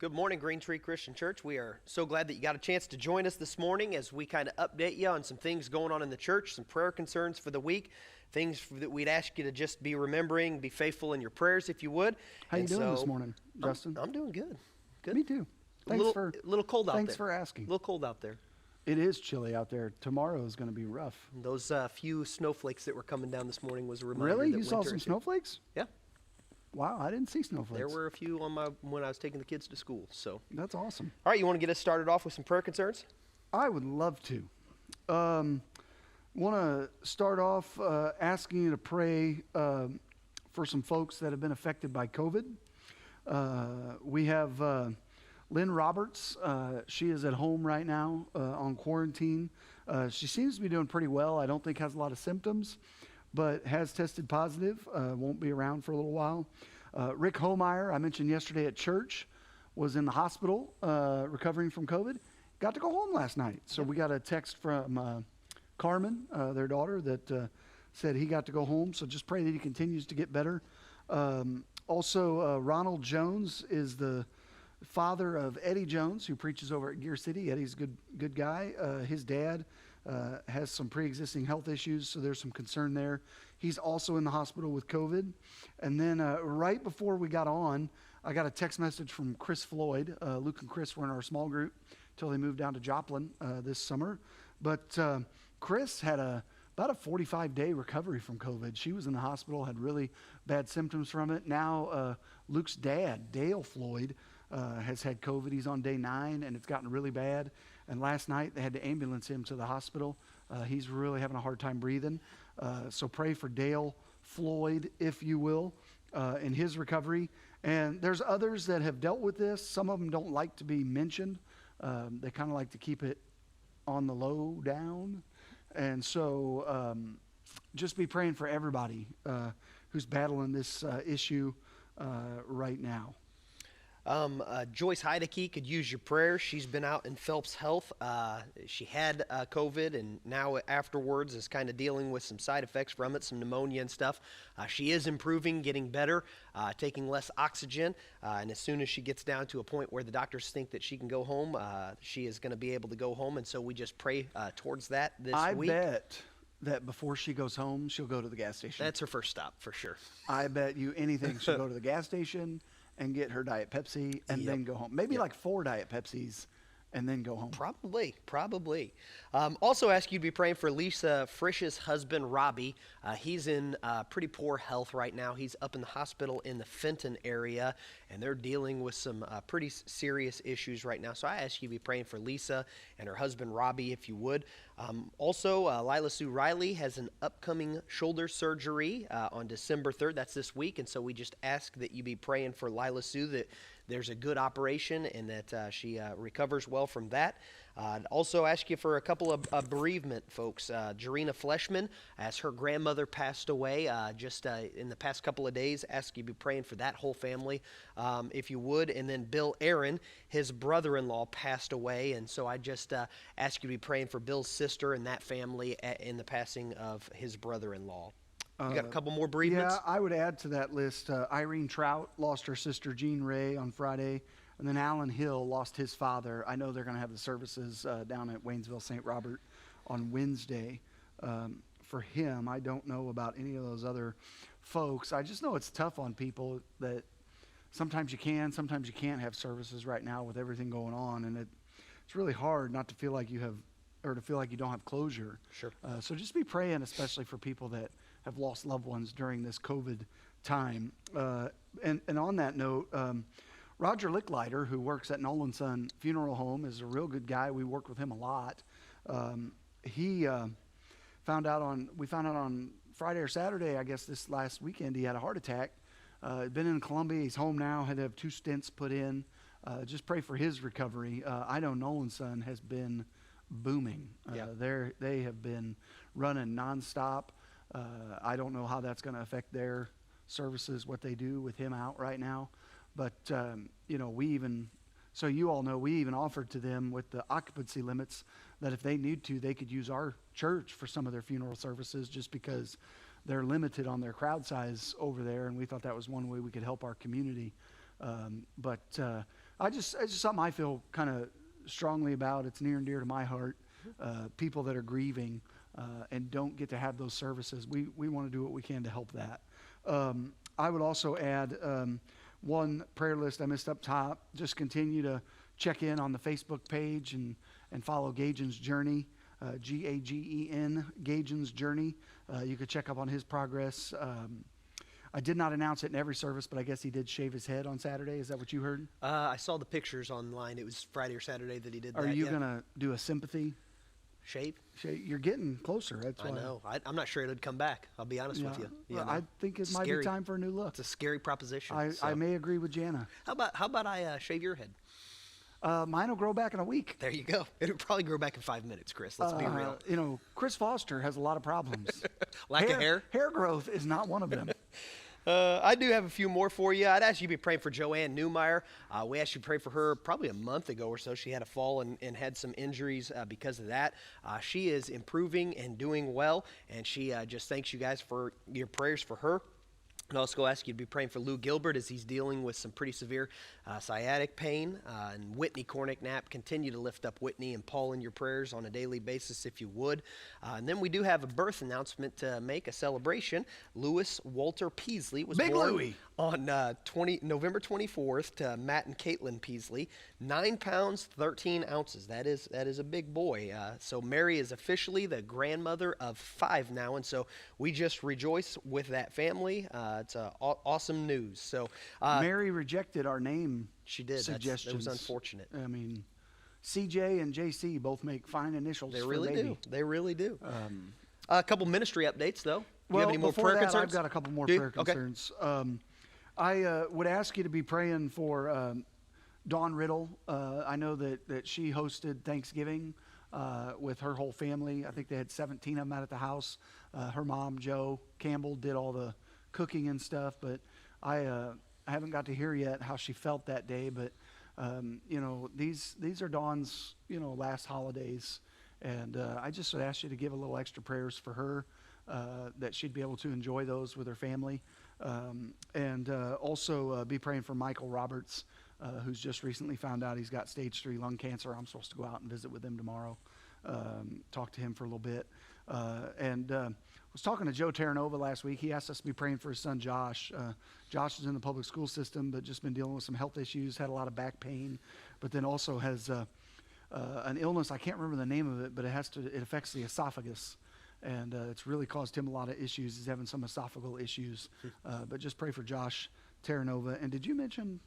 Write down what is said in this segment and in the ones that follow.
Good morning, Green Tree Christian Church. We are so glad that you got a chance to join us this morning as we kind of update you on some things going on in the church, some prayer concerns for the week, things that we'd ask you to just be remembering, be faithful in your prayers if you would. How you doing this morning, Justin? I'm doing good. Good. Me too. A little cold out there. Thanks for asking. A little cold out there. It is chilly out there. Tomorrow is going to be rough. Those few snowflakes that were coming down this morning was a reminder. Really? That You saw some snowflakes? Yeah. Wow, I didn't see snowflakes. There were a few when I was taking the kids to school. So that's awesome. All right, you want to get us started off with some prayer concerns? I would love to. Want to start off asking you to pray for some folks that have been affected by COVID. We have Lynn Roberts. She is at home right now on quarantine. She seems to be doing pretty well. I don't think has a lot of symptoms, but has tested positive, won't be around for a little while. Rick Homeyer, I mentioned yesterday at church, was in the hospital recovering from COVID. Got to go home last night. So we got a text from Carmen, their daughter, that said he got to go home. So just pray that he continues to get better. Also, Ronald Jones is the father of Eddie Jones, who preaches over at Gear City. Eddie's a good guy. His dad has some pre-existing health issues, so there's some concern there. He's also in the hospital with COVID. And then right before we got on, I got a text message from Chris Floyd. Luke and Chris were in our small group until they moved down to Joplin this summer. But Chris had about a 45-day recovery from COVID. She was in the hospital, had really bad symptoms from it. Now Luke's dad, Dale Floyd, has had COVID. He's on day 9, and it's gotten really bad. And last night, they had to ambulance him to the hospital. He's really having a hard time breathing. So pray for Dale Floyd, if you will, in his recovery. And there's others that have dealt with this. Some of them don't like to be mentioned. They kind of like to keep it on the low down. And so just be praying for everybody who's battling this issue right now. Joyce Heideke could use your prayers. She's been out in Phelps Health. She had COVID, and now afterwards is kind of dealing with some side effects from it, some pneumonia and stuff. She is improving, getting better, taking less oxygen, and as soon as she gets down to a point where the doctors think that she can go home, she is going to be able to go home, and so we just pray towards that this week. I bet that before she goes home, she'll go to the gas station. That's her first stop, for sure. I bet you anything she'll go to the gas station and get her Diet Pepsi and then go home. Maybe like 4 Diet Pepsis and then go home. Probably. Also ask you to be praying for Lisa Frisch's husband, Robbie. He's in pretty poor health right now. He's up in the hospital in the Fenton area, and they're dealing with some pretty serious issues right now. So I ask you to be praying for Lisa and her husband, Robbie, if you would. Also, Lila Sue Riley has an upcoming shoulder surgery on December 3rd. That's this week, and so we just ask that you be praying for Lila Sue, that there's a good operation and that she recovers well from that. I'd also ask you for a couple of bereavement folks. Jarena Fleshman, as her grandmother passed away just in the past couple of days, ask you to be praying for that whole family, if you would. And then Bill Aaron, his brother-in-law passed away, and so I just ask you to be praying for Bill's sister and that family in the passing of his brother-in-law. You got a couple more bereavements? Yeah, I would add to that list. Irene Trout lost her sister Jean Ray on Friday, and then Alan Hill lost his father. I know they're going to have the services down at Waynesville St. Robert on Wednesday for him. I don't know about any of those other folks. I just know it's tough on people that sometimes you can, sometimes you can't have services right now with everything going on, and it's really hard not to feel like you have, or to feel like you don't have closure. Sure. So just be praying, especially for people that have lost loved ones during this COVID time. And on that note, Roger Licklider, who works at Nolan Son Funeral Home, is a real good guy. We work with him a lot. We found out on Friday or Saturday, I guess this last weekend, he had a heart attack. Been in Columbia. He's home now. Had to have 2 stents put in. Just pray for his recovery. I know Nolan Son has been booming. They have been running nonstop. I don't know how that's going to affect their services, what they do with him out right now. But, so you all know, we even offered to them with the occupancy limits that if they need to, they could use our church for some of their funeral services just because they're limited on their crowd size over there. And we thought that was one way we could help our community. But It's just something I feel kind of strongly about. It's near and dear to my heart. People that are grieving and don't get to have those services. We want to do what we can to help that. I would also add one prayer list I missed up top. Just continue to check in on the Facebook page and follow Gagen's Journey, Gagen, Gagen's Journey. You could check up on his progress. I did not announce it in every service, but I guess he did shave his head on Saturday. Is that what you heard? I saw the pictures online. It was Friday or Saturday that he did that. Are you going to do a sympathy? Shave? You're getting closer. That's why. I know. I'm not sure it'd come back. I'll be honest with you. Well, I think it might be time for a new look. It's a scary proposition. I may agree with Jana. How about I shave your head? Mine will grow back in a week. There you go. It'll probably grow back in 5 minutes, Chris. Let's be real. Chris Foster has a lot of problems. Lack of hair? Hair growth is not one of them. I do have a few more for you. I'd ask you to be praying for Joanne Newmeyer. We asked you to pray for her probably a month ago or so. She had a fall and had some injuries because of that. She is improving and doing well, and she just thanks you guys for your prayers for her. And also ask you to be praying for Lou Gilbert as he's dealing with some pretty severe sciatic pain. And Whitney Cornick-Knapp, continue to lift up Whitney and Paul in your prayers on a daily basis if you would. And then we do have a birth announcement to make, a celebration. Louis Walter Peasley was Big born Louie. On November 24th to Matt and Caitlin Peasley. 9 pounds, 13 ounces. That is a big boy. So Mary is officially the grandmother of 5 now, and so we just rejoice with that family. It's awesome news. So Mary rejected our name. She did. Suggestions. That was unfortunate. I mean, CJ and JC both make fine initials. They for really baby. do. They really do. A couple ministry updates, though. Do you Well, have any more before prayer that, concerns? I've got a couple more Do you? prayer Okay. concerns. I would ask you to be praying for Dawn Riddle. I know that she hosted Thanksgiving with her whole family. I think they had 17 of them out at the house. Her mom, Jo Campbell, did all the cooking and stuff, but I haven't got to hear yet how she felt that day. But these are Dawn's last holidays, and I just would ask you to give a little extra prayers for her, that she'd be able to enjoy those with her family, and also be praying for Michael Roberts, who's just recently found out he's got stage 3 lung cancer. I'm supposed to go out and visit with him tomorrow, talk to him for a little bit, and was talking to Joe Terranova last week. He asked us to be praying for his son Josh. Josh is in the public school system, but just been dealing with some health issues, had a lot of back pain, but then also has an illness. I can't remember the name of it, but it affects the esophagus, and it's really caused him a lot of issues. He's having some esophageal issues, but just pray for Josh Terranova. And did you mention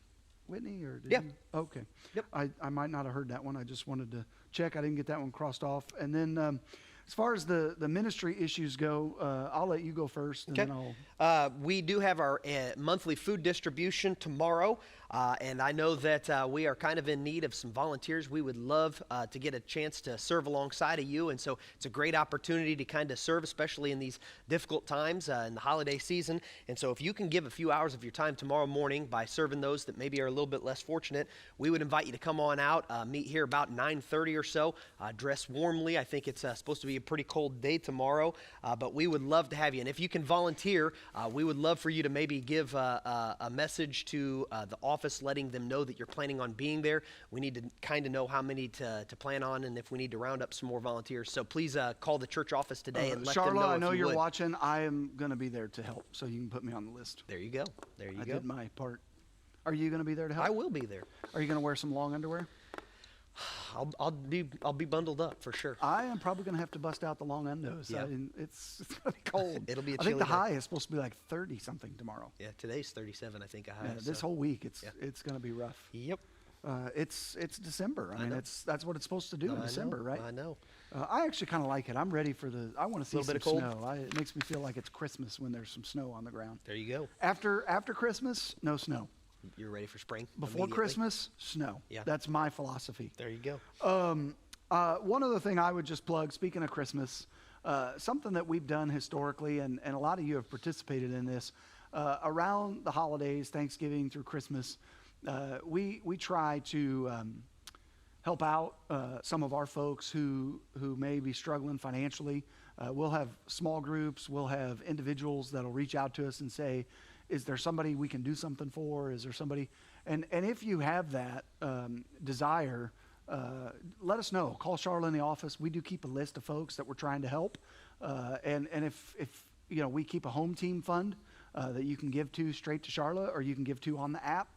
Whitney, or did Yeah. you? Okay. Yep. I might not have heard that one. I just wanted to check. I didn't get that one crossed off. And then as far as the ministry issues go, I'll let you go first, and Okay. then I'll... We do have our monthly food distribution tomorrow, and I know that we are kind of in need of some volunteers. We would love to get a chance to serve alongside of you, and so it's a great opportunity to kind of serve, especially in these difficult times in the holiday season. And so if you can give a few hours of your time tomorrow morning by serving those that maybe are a little bit less fortunate, we would invite you to come on out, meet here about 9:30 or so, dress warmly. I think it's supposed to be a pretty cold day tomorrow, but we would love to have you. And if you can volunteer, we would love for you to maybe give a message to the office letting them know that you're planning on being there. We need to kind of know how many to plan on, and if we need to round up some more volunteers. So please call the church office today and let them know. Charla, I if know you you're would. watching. I am going to be there to help, so you can put me on the list. There you go. There you I go. did my part. Are you going to be there to help? I will be there. Are you going to wear some long underwear? I'll be bundled up for sure. I am probably going to have to bust out the long undos. Yeah. It's going to be cold. It'll be a I think chilly the day. high is supposed to be like 30 something tomorrow. Yeah, today's 37, I think. Yeah, this whole week it's going to be rough. Yep. It's December. I mean, know. that's what it's supposed to do in I December, know, right? I know. I actually kind of like it. I'm ready for I want to see Little bit some of cold? snow. It makes me feel like it's Christmas when there's some snow on the ground. There you go. After Christmas, no snow. You're ready for spring. Before immediately. Christmas, snow. Yeah. That's my philosophy. There you go. One other thing I would just plug, speaking of Christmas, something that we've done historically, and a lot of you have participated in this, around the holidays, Thanksgiving through Christmas, we try to help out some of our folks who may be struggling financially. We'll have small groups, we'll have individuals that'll reach out to us and say, is there somebody we can do something for? Is there somebody? And if you have that desire, let us know. Call Charlotte in the office. We do keep a list of folks that we're trying to help. And if we keep a home team fund that you can give to straight to Charlotte, or you can give to on the app.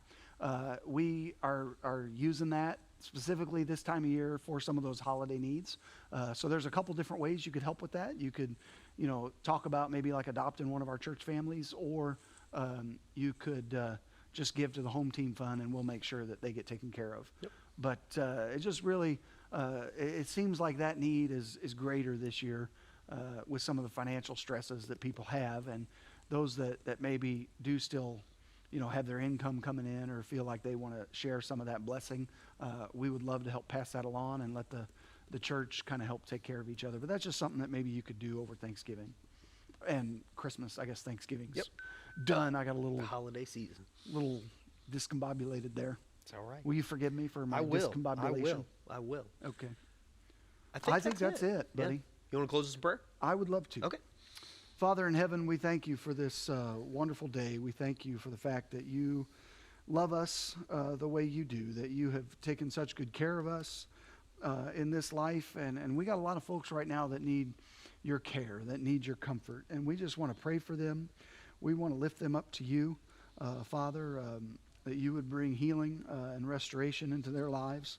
We are using that specifically this time of year for some of those holiday needs. So there's a couple different ways you could help with that. You could, talk about maybe like adopting one of our church families, or you could just give to the home team fund, and we'll make sure that they get taken care of. Yep. But it just really, it seems like that need is greater this year with some of the financial stresses that people have, and those that maybe do still have their income coming in, or feel like they want to share some of that blessing. We would love to help pass that along and let the church kind of help take care of each other. But that's just something that maybe you could do over Thanksgiving and Christmas. I guess Thanksgiving's done. I got a little Holiday season. little discombobulated there. It's all right. Will you forgive me for my I will. discombobulation? I will. Okay. I think that's it, buddy. Yeah. You want to close this in prayer? I would love to. Okay. Father in heaven, we thank you for this wonderful day. We thank you for the fact that you love us the way you do, that you have taken such good care of us in this life. And we got a lot of folks right now that need your care, that need your comfort. And we just want to pray for them. We want to lift them up to you, Father, that you would bring healing and restoration into their lives.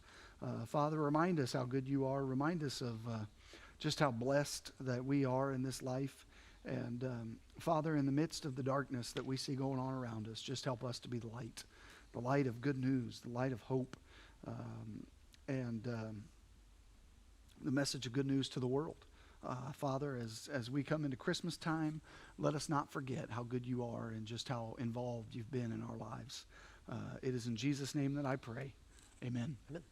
Father, remind us how good you are. Remind us of just how blessed that we are in this life. And Father, in the midst of the darkness that we see going on around us, just help us to be the light of good news, the light of hope, and the message of good news to the world. Father, as we come into Christmas time, let us not forget how good you are and just how involved you've been in our lives. It is in Jesus' name that I pray. Amen. Amen.